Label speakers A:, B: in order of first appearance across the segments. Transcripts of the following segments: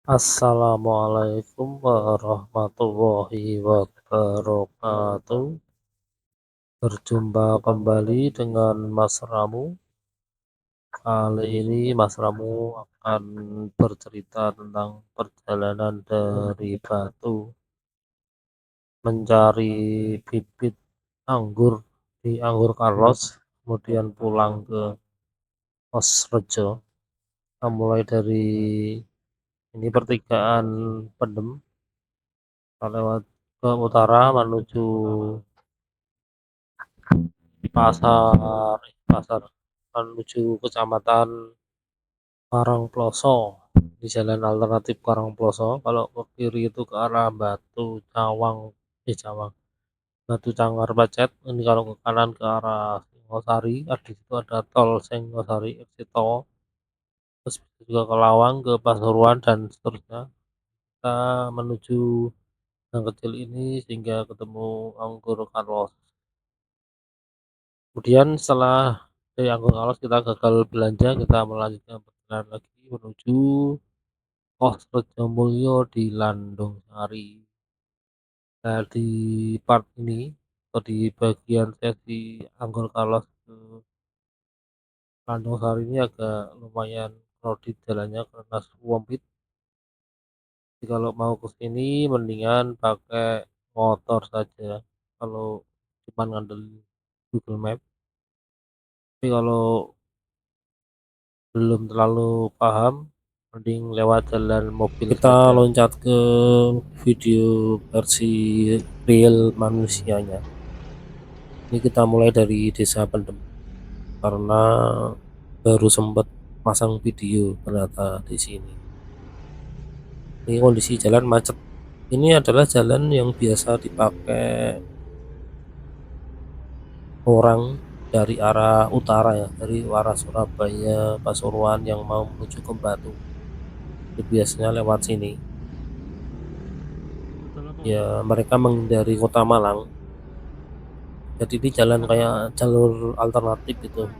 A: Assalamualaikum warahmatullahi wabarakatuh. Berjumpa kembali dengan Mas Ramu. Kali ini Mas Ramu akan bercerita tentang perjalanan dari Batu mencari bibit anggur di Anggur Carlos, kemudian pulang ke Pos Rejo. Kita mulai dari ini pertigaan Pendem, kita lewat ke utara menuju pasar menuju kecamatan Karangploso di jalan alternatif Karangploso. Kalau ke kiri itu ke arah Batu Cangkar Pacet. Ini kalau ke kanan ke arah Singosari, di situ ada tol Singosari exit tol. Terus juga ke Lawang, ke Pasuruan dan seterusnya. Kita menuju yang kecil ini sehingga ketemu Anggur Carlos. Kemudian setelah dari Anggur Carlos kita gagal belanja, kita melanjutkan perjalanan lagi menuju Pos Rejomulyo di Landung Sari. Nah, di part ini atau di bagian sesi Anggur Carlos ke Landung Sari ini agak lumayan crowded jalannya karena swampit. Jadi kalau mau ke sini mendingan pakai motor saja kalau cuma ngandelin Google Map. Tapi kalau belum terlalu paham mending lewat jalan mobil kita saja. Loncat ke video versi real manusianya. Ini kita mulai dari desa Pendem karena baru sempat pasang video ternyata di sini. Ini kondisi jalan macet. Ini adalah jalan yang biasa dipakai orang dari arah utara ya, dari arah Surabaya, Pasuruan yang mau menuju ke Batu. Itu biasanya lewat sini. Ya, mereka menghindari kota Malang. Jadi ini jalan kayak jalur alternatif gitu.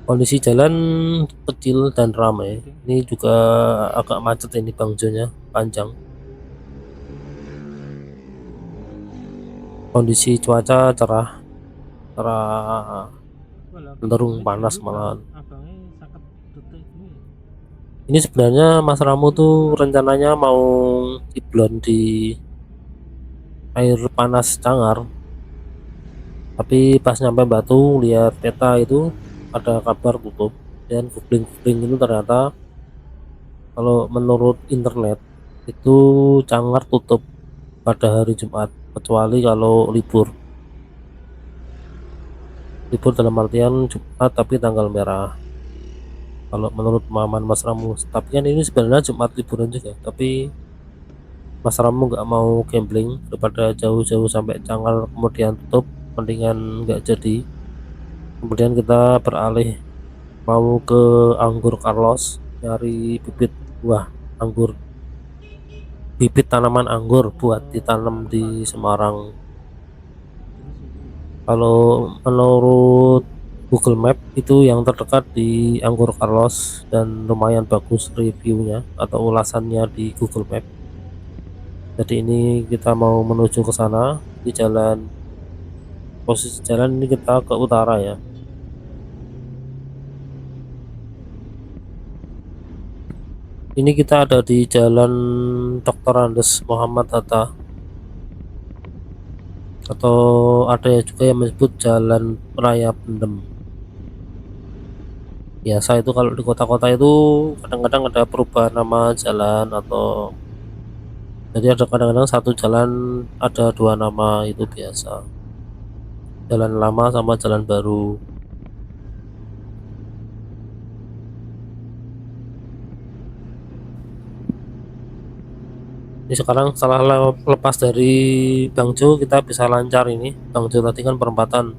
A: Kondisi jalan kecil dan ramai. Ini juga agak macet ini bangjonya, panjang. Kondisi cuaca cerah cenderung panas malahan. Ini sebenarnya Mas Ramu tuh rencananya mau ciblon di air panas Cangar, tapi pas nyampe Batu lihat peta itu ada kabar tutup, dan googling itu ternyata kalau menurut internet itu Cangar tutup pada hari Jumat kecuali kalau libur dalam artian Jumat tapi tanggal merah kalau menurut pemahaman Mas Ramu. Tapi kan ini sebenarnya Jumat liburan juga, tapi Mas Ramu nggak mau gambling daripada jauh-jauh sampai Cangar kemudian tutup, mendingan nggak jadi. Kemudian kita beralih mau ke Anggur Carlos nyari bibit buah anggur, bibit tanaman anggur buat ditanam di Semarang. Kalau menurut Google Map itu yang terdekat di Anggur Carlos dan lumayan bagus reviewnya atau ulasannya di Google Map. Jadi ini kita mau menuju ke sana di jalan, posisi jalan ini kita ke utara ya. Ini kita ada di jalan Dr. Andes Muhammad Hatta, atau ada juga yang menyebut jalan Raya Pendem. Biasa itu kalau di kota-kota itu kadang-kadang ada perubahan nama jalan, atau jadi ada kadang-kadang satu jalan ada dua nama, itu biasa. Jalan lama sama jalan baru. Ini sekarang setelah lepas dari Bangjo kita bisa lancar ini. Bangjo tadi kan perempatan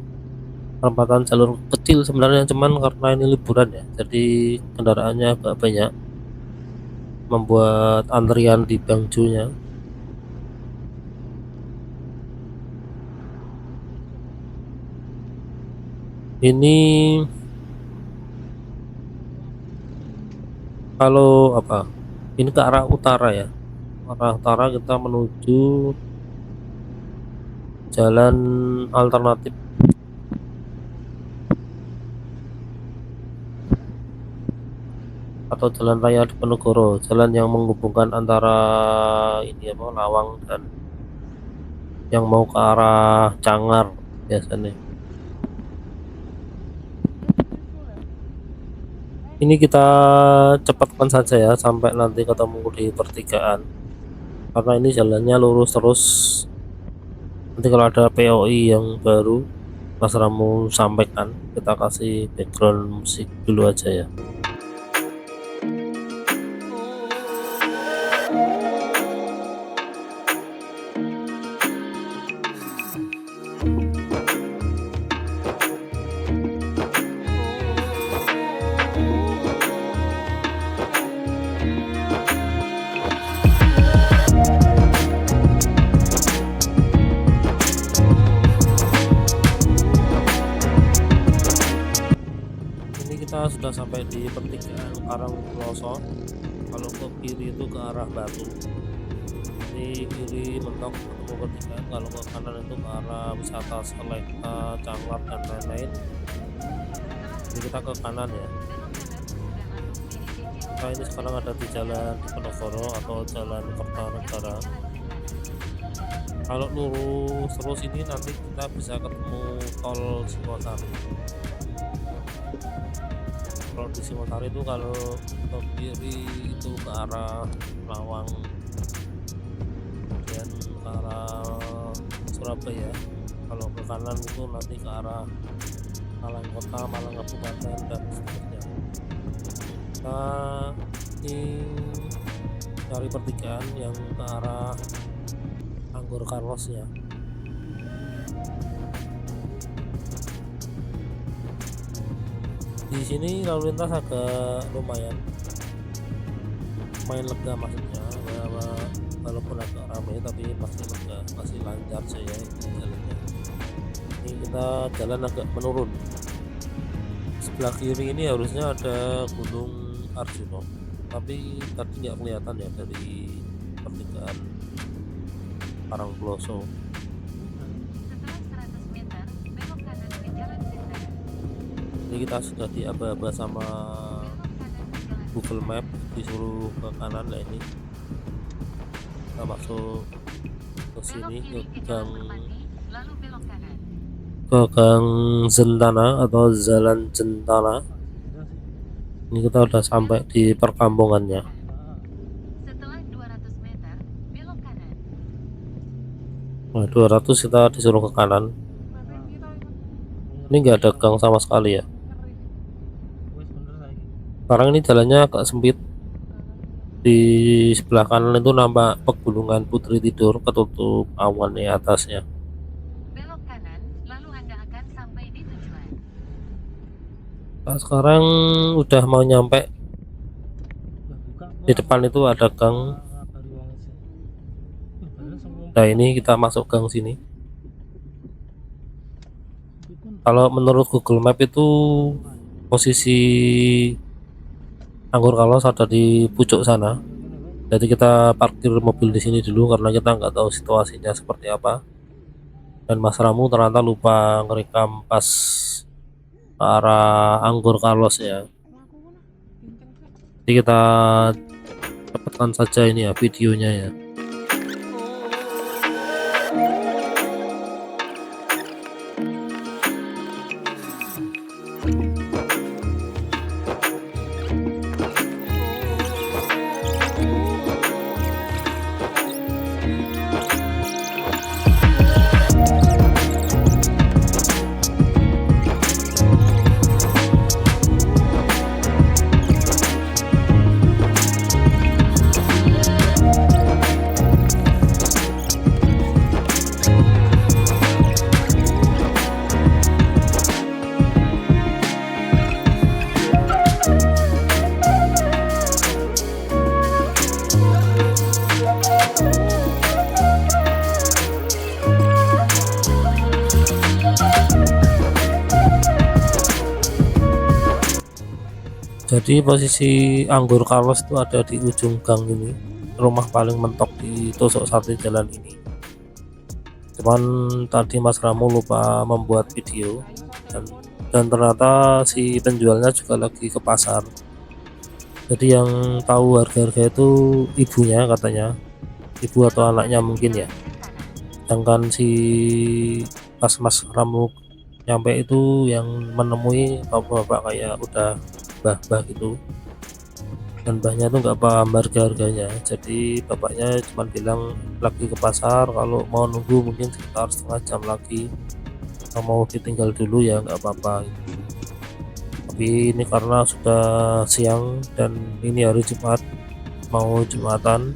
A: jalur kecil sebenarnya, cuman karena ini liburan ya jadi kendaraannya agak banyak membuat antrian di Bangjo nya. Ini Kalau apa, ini ke arah utara ya, arah utara kita menuju jalan alternatif atau jalan raya Diponegoro, jalan yang menghubungkan antara ini apa, Lawang dan yang mau ke arah Cangar biasanya. Ini kita cepatkan saja ya sampai nanti ketemu di pertigaan, karena ini jalannya lurus terus. Nanti kalau ada POI yang baru Mas Ramu sampaikan, kita kasih background musik dulu aja ya. Ini kita sudah sampai di pertigaan Karangploso. Kalau ke kiri itu ke arah Batu, ini kiri mentok ketemu pertigaan. Kalau ke kanan itu ke arah wisata Selekta, Cangar dan lain-lain. Jadi kita ke kanan ya. Nah ini sekarang ada di jalan Diponegoro atau jalan Kertanegara. Kalau lurus terus ini nanti kita bisa ketemu tol Singosari. Kalau di Singosari itu kalau ke kiri itu ke arah Lawang, kemudian ke arah Surabaya. Kalau ke kanan itu nanti ke arah Malang Kota, Malang Kabupaten dan seterusnya. Kita ini cari pertigaan yang ke arah Anggur Carlos ya. Di sini lalu lintas agak lumayan lega maksudnya ya, walaupun agak ramai tapi masih lega, masih lancar saya jalannya. Ini kita jalan agak menurun. Sebelah kiri ini harusnya ada Gunung Arjuna, tapi tadi nggak kelihatan ya dari pertigaan Karangploso. Ini kita sudah diaba-aba sama Google Map, disuruh ke kanan. Nah ini kita masuk ke sini ke Gang Zentana atau Jalan Zentana. Ini kita udah sampai di perkampungannya. Nah 200 kita disuruh ke kanan. Ini nggak ada gang sama sekali ya. Sekarang ini jalannya agak sempit. Di sebelah kanan itu nampak pegunungan Putri Tidur ketutup awan di atasnya.
B: Belok kanan, lalu Anda akan sampai di tujuan.
A: Nah, sekarang udah mau nyampe. Di depan itu ada gang. Nah ini kita masuk gang sini. Kalau menurut Google Map itu posisi Anggur Carlos ada di pucuk sana. Jadi kita parkir mobil di sini dulu karena kita nggak tahu situasinya seperti apa. Dan Mas Ramu ternyata lupa ngerekam pas ke arah Anggur Carlos ya. Jadi kita cepatkan saja ini ya videonya ya. Jadi posisi Anggur Carlos itu ada di ujung gang ini, rumah paling mentok di tusuk sate jalan ini. Cuman tadi Mas Ramu lupa membuat video, dan ternyata si penjualnya juga lagi ke pasar. Jadi yang tahu harga-harga itu ibunya katanya, ibu atau anaknya mungkin ya. Sedangkan si pas Mas Ramu nyampe itu yang menemui bapak-bapak kayak udah bah-bah gitu, dan bahnya tuh nggak paham harga-harganya. Jadi bapaknya cuma bilang lagi ke pasar, kalau mau nunggu mungkin sekitar setengah jam lagi, kalau mau ditinggal dulu ya nggak apa-apa gitu. Tapi ini karena sudah siang dan ini hari Jumat, mau Jumatan,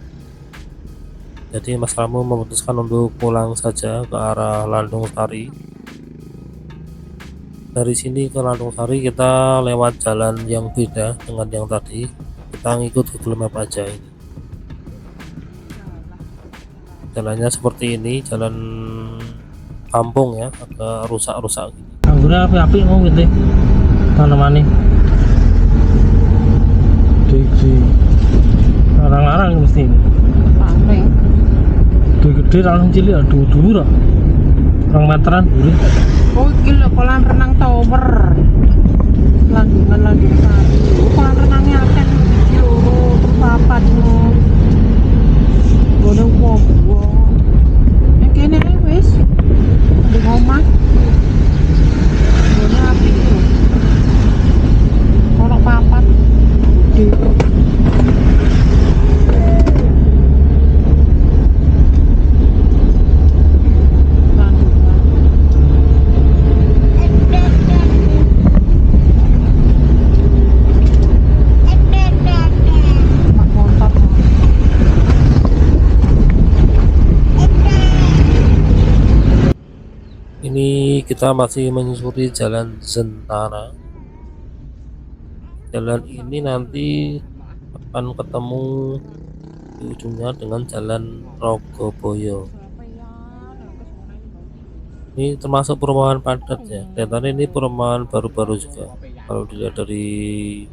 A: jadi Mas Ramu memutuskan untuk pulang saja ke arah Landung Sari. Dari sini ke Landung Sari kita lewat jalan yang beda dengan yang tadi, kita ngikut Google Map aja. Ini jalannya seperti ini, jalan kampung ya, agak rusak-rusak gitu.
C: Anggurnya api-api mau gitu tanamannya gede, larang-larang mesti ini
D: Paling
C: gede langsung cilik aduh dulu orang meteran dulu.
D: oh gila kolam renang tower Landungan Landung Sari. Kolam renangnya akan video papat no bodong wombo yang kene wis di omah ini api itu kalau papat di Landungan pak motor
A: Ini kita masih menyusuri jalan Zentana. Jalan ini nanti akan ketemu di ujungnya dengan jalan Rogoboyo. Ini termasuk perumahan padat ya, kelihatannya ini perumahan baru-baru juga. Kalau dilihat dari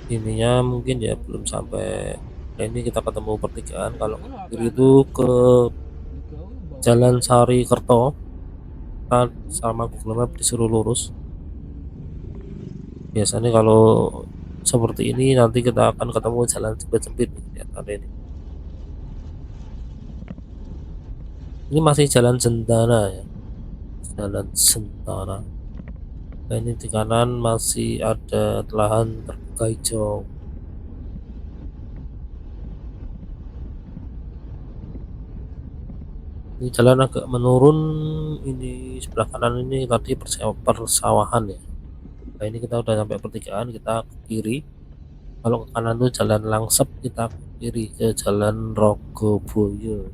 A: ininya mungkin ya belum sampai. Nah, ini kita ketemu pertigaan, kalau kiri itu ke Jalan Sari Kerto. Kita sama Google Map disuruh lurus. Biasanya kalau seperti ini nanti kita akan ketemu jalan sempit-sempit ya, ini. Ini masih jalan Zentana ya, jalan Zentana. Nah, ini di kanan masih ada lahan terbuka hijau. Ini jalan agak menurun, ini sebelah kanan ini tadi persawahan ya. Nah, ini kita udah sampai pertigaan, kita ke kiri. Kalau ke kanan tuh jalan Langsep, kita ke kiri ke jalan Rogoboyo.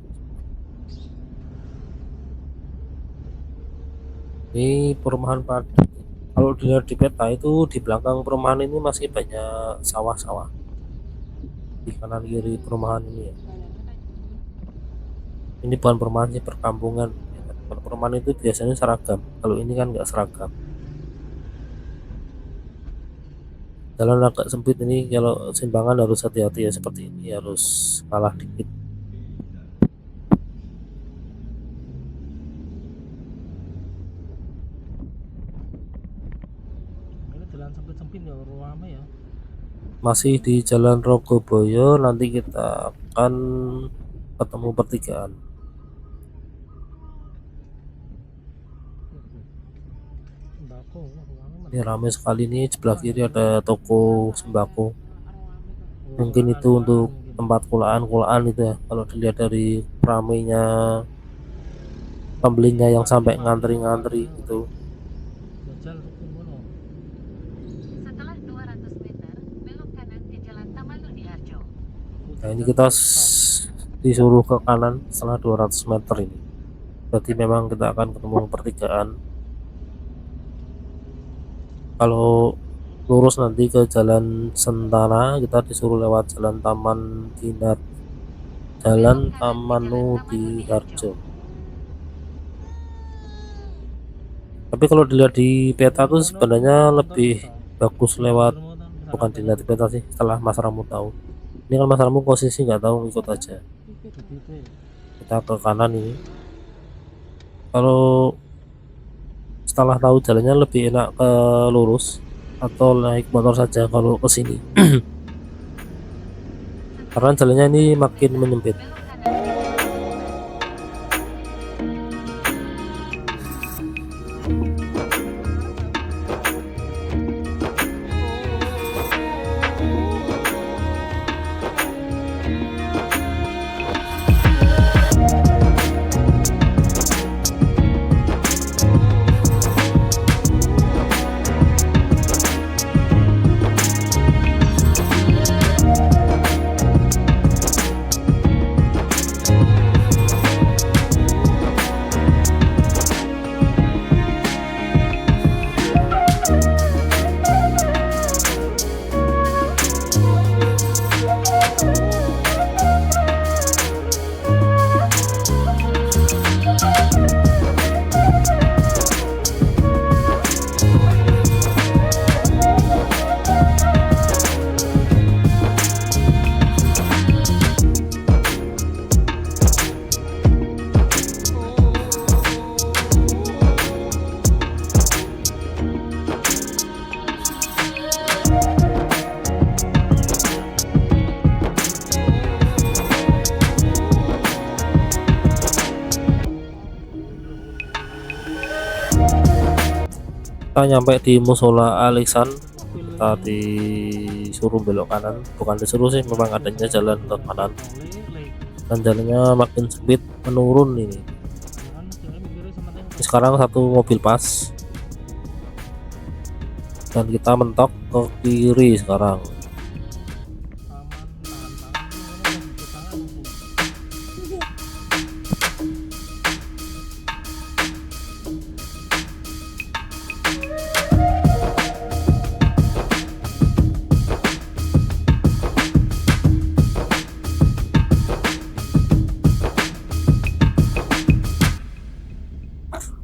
A: Ini perumahan padat. Kalau dilihat di peta itu di belakang perumahan ini masih banyak sawah-sawah di kanan kiri perumahan ini ya. Ini bukan perumahan sih, perkampungan. Kalau perumahan itu biasanya seragam, kalau ini kan nggak seragam. Jalan agak sempit ini, kalau simpangan harus hati-hati ya, seperti ini harus kalah dikit.
C: Ini jalan sempit-sempit ya rame ya.
A: Masih di jalan Rogoboyo, nanti kita akan ketemu pertigaan.
C: Sembako
A: Ini ramai sekali nih, sebelah kiri ada toko sembako. Mungkin itu untuk tempat kulaan itu ya, kalau dilihat dari ramainya pembelinya yang sampai ngantri-ngantri gitu.
C: jajal ngono.
B: Setelah 200 meter, belok kanan di Jalan Tamaludi Harjo.
A: Nah, ini kita disuruh ke kanan setelah 200 meter ini. Berarti memang kita akan ketemu pertigaan. Kalau lurus nanti ke jalan Sentana, kita disuruh lewat jalan Taman Kinar, jalan Tamanudi Harjo. Tapi kalau dilihat di peta tuh sebenarnya lebih bagus lewat bukan di net beta sih, setelah Mas Ramu tahu. Ini kan Mas Ramu posisi nggak tahu, ikut aja. Kita ke kanan ini. Kalau setelah tahu jalannya lebih enak ke lurus atau naik motor saja kalau ke sini. Karena jalannya ini makin menyempit.
B: Belok kanan.
A: Kita nyampe di musola Alexan, kita disuruh belok kanan, bukan disuruh sih, memang adanya jalan ke kanan dan jalannya makin sempit menurun ini. Sekarang satu mobil pas dan kita mentok ke kiri sekarang.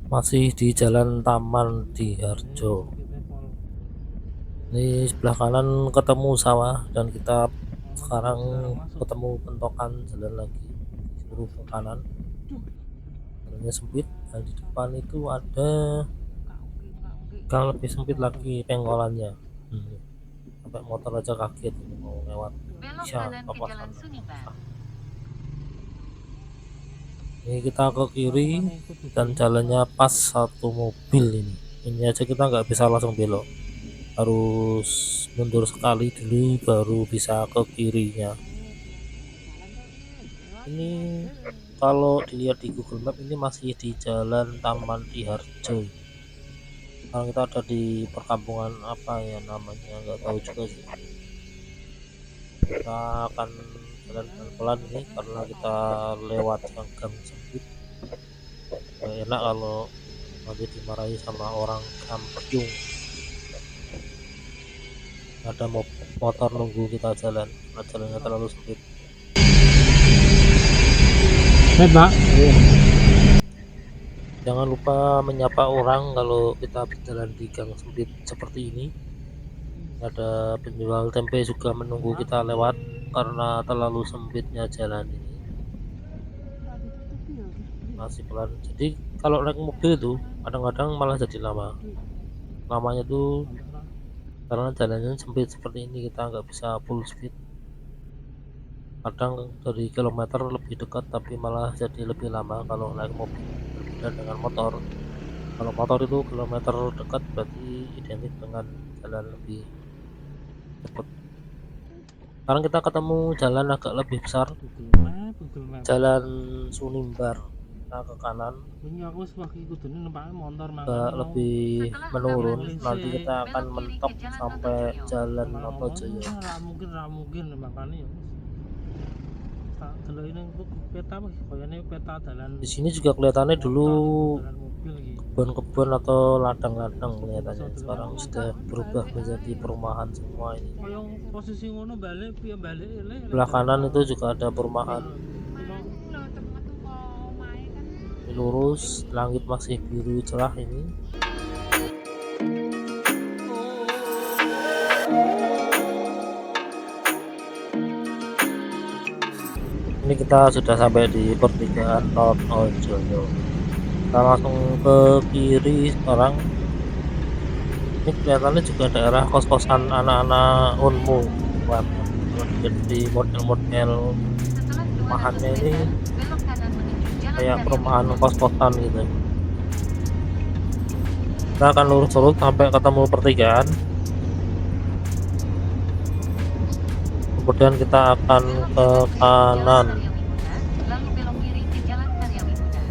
A: Masih di jalan Taman Diharjo. Ini sebelah kanan ketemu sawah dan kita sekarang ketemu pentokan jalan lagi, suruh ke kanan. Jalannya sempit dan di depan itu ada gang lebih sempit lagi pengkolannya. Sampai motor aja kaget mau lewat.
B: Belok
A: Bisa
B: kanan ke
A: apa
B: Jalan Sunibar.
A: Ini kita ke kiri dan jalannya pas satu mobil ini aja kita nggak bisa langsung belok, harus mundur sekali dulu baru bisa ke kirinya. Ini kalau dilihat di Google Map ini masih di jalan Taman Diharjo. Sekarang kita ada di perkampungan apa ya namanya, nggak tahu juga sih. Kita akan jalan pelan-pelan ini karena kita lewat gang sempit. Gak enak kalau nanti dimarahi sama orang kampung. Ada motor nunggu kita jalan karena jalannya terlalu sempit.
C: Pak.
A: Jangan lupa menyapa orang kalau kita berjalan di gang sempit seperti ini. Ada penjual tempe juga menunggu kita lewat karena terlalu sempitnya jalan ini. Masih pelan, jadi kalau naik mobil itu kadang-kadang malah jadi lamanya tuh karena jalannya sempit seperti ini, kita nggak bisa full speed. Kadang dari kilometer lebih dekat tapi malah jadi lebih lama kalau naik mobil, berbeda dengan motor. Kalau motor itu kilometer dekat berarti identik dengan jalan lebih cepat. Sekarang kita ketemu jalan agak lebih besar, jalan Sunibar. Kita ke kanan agak lebih menurun, nanti kita akan mentok sampai jalan Notojaya.
C: Mungkin makanya
A: Di sini juga kelihatannya dulu kebun-kebun atau ladang-ladang kelihatannya, sekarang sudah berubah menjadi perumahan semua ini. Sebelah kanan itu juga ada perumahan. Lurus, langit masih biru cerah ini. Ini kita sudah sampai di pertigaan Notojoyo. Kita langsung ke kiri sekarang. Ini kelihatannya juga daerah kos-kosan anak-anak Unmu UMM. Kalau dilihat di model-model
B: Setelah 200
A: perumahannya ini
B: meter, belok kanan menuju Jalan
A: kayak
B: Karya
A: perumahan
B: Wiguna.
A: kos-kosan gitu. Kita akan lurus-lurus sampai ketemu pertigaan. Kemudian kita akan
B: Belok
A: ke
B: kanan
A: kanan.
B: menuju Jalan Karya Wiguna, lalu belok kiri ke Jalan Karya Wiguna.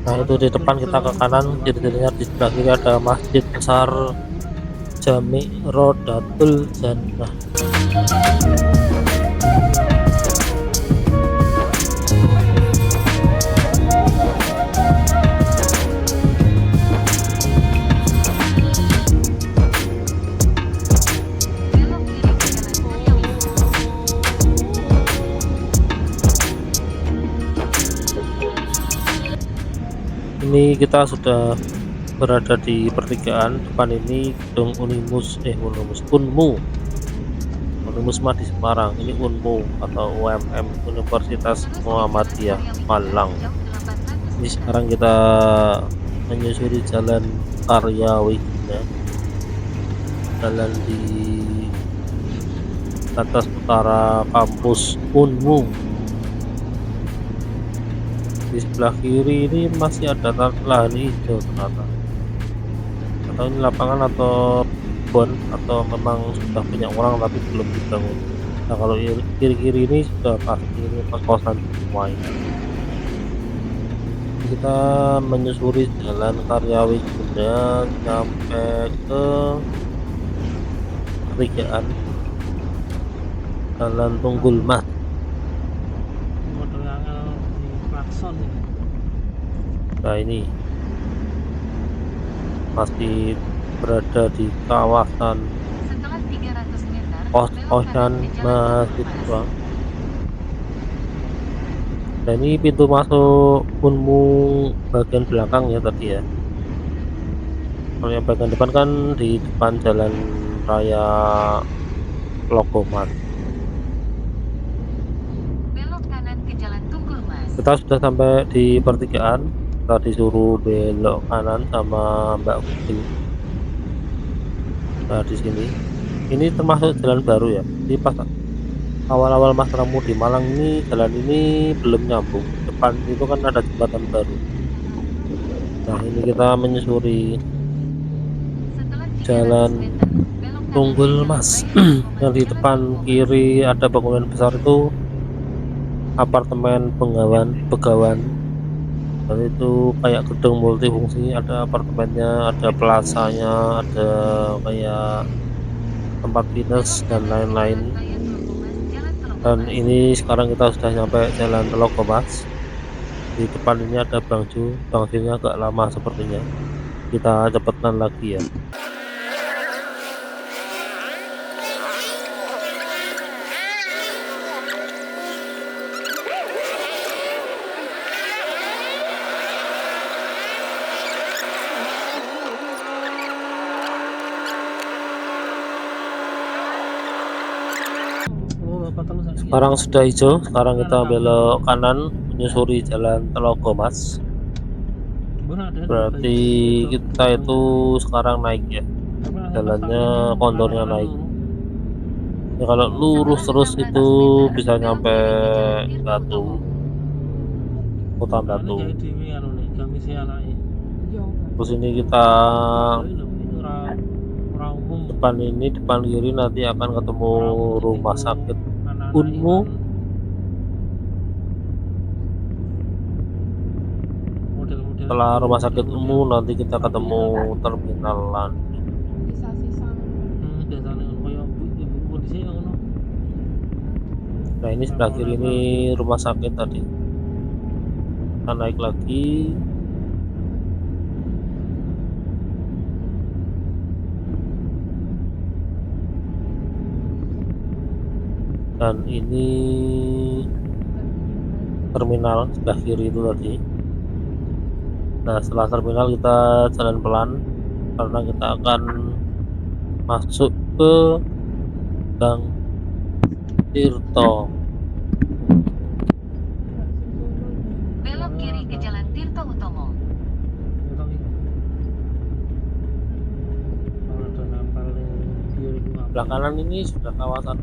A: Nah itu di depan kita ke kanan, kiri-kirinya di sebelah kiri ada masjid besar Jami Rodatul Jannah.
B: Belok kiri ke Jalan Karya Wiguna.
A: Ini kita sudah berada di pertigaan. Depan ini gedung Unimus mah di Semarang. Ini Unmu atau UMM, Universitas
B: Terus
A: Muhammadiyah
B: Jalan Karya Wiguna
A: Malang.
B: sejauh 800
A: Ini
B: meter.
A: sekarang kita menyusuri jalan Karya Wiguna, jalan di atas utara kampus Unmu. Di sebelah kiri ini masih ada lahan hijau ternyata, atau ini lapangan atau kebun atau memang sudah punya orang tapi belum dibangun. Nah kalau kiri-kiri ini sudah pasti ini kos-kosan semua ini. Kita menyusuri jalan Karya Wiguna sampai ke pertigaan Jalan Tunggul Mas.
C: Model angel di klakson ini.
A: Nah ini masih berada di kawasan
B: Setelah 300 meter, belok
A: kos-kosan
B: kanan ke Jalan Tunggul
A: mahasiswa.
B: Mas.
A: Nah ini pintu masuk Unmu bagian belakang ya tadi ya. Kalau yang bagian depan kan di depan jalan raya Logomat.
B: Belok kanan ke Jalan Tunggul Mas.
A: Kita sudah sampai di pertigaan. Kita disuruh belok kanan sama Mbak Google. Nah di sini, ini termasuk jalan baru ya. Di pas awal-awal Mas Ramu di Malang ini, jalan ini belum nyambung. Depan itu kan ada jembatan baru. Nah ini kita menyusuri
B: Setelah 300
A: jalan
B: meter, belok kanan
A: Tunggul
B: ke Jalan
A: Mas.
B: Raya Lokomas,
A: Yang di
B: Jalan
A: depan
B: Tunggul Mas.
A: kiri ada bangunan besar itu apartemen Begawan. Dan itu kayak gedung multifungsi, ada apartemennya, ada plasanya, ada kayak tempat fitness dan lain-lain.
B: Raya Lokomas, Jalan Telokomas.
A: Dan ini sekarang kita sudah nyampe jalan Telokomas. Di depan ini ada bangjunya agak lama sepertinya. Kita cepetan lagi ya.
C: Oh, apa terus lagi?
A: Sekarang sudah hijau, sekarang kita belok kanan menyusuri jalan Telokomas.
C: Bener ada
A: Berarti kita itu sekarang naik ya. Jalannya kondornya naik. Ya, kalau lurus terus itu bisa nyampe Batu, Hutan Batu. Terus ini kita depan ini, depan kiri nanti akan ketemu rumah sakit Unmu. Setelah rumah sakit Unmu nanti kita ketemu terminal land. Nah ini sebelah kiri ini rumah sakit tadi. Kita naik lagi. Dan ini terminal sebelah kiri itu tadi. Nah setelah terminal kita jalan pelan karena kita akan masuk ke Gang Tirto. Sebelah kanan ini sudah kawasan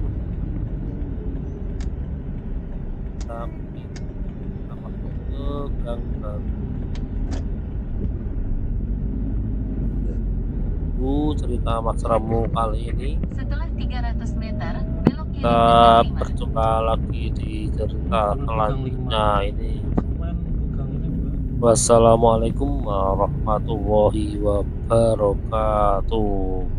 A: tapi kita masuk ke gang baru. Cerita Mas Ramu kali ini
B: Setelah 300 meter, belok kiri ke
A: kita
B: gang 5.
A: berjumpa lagi di cerita selanjutnya ini.
C: Lumayan gang ini juga.
A: Wassalamualaikum warahmatullahi wabarakatuh.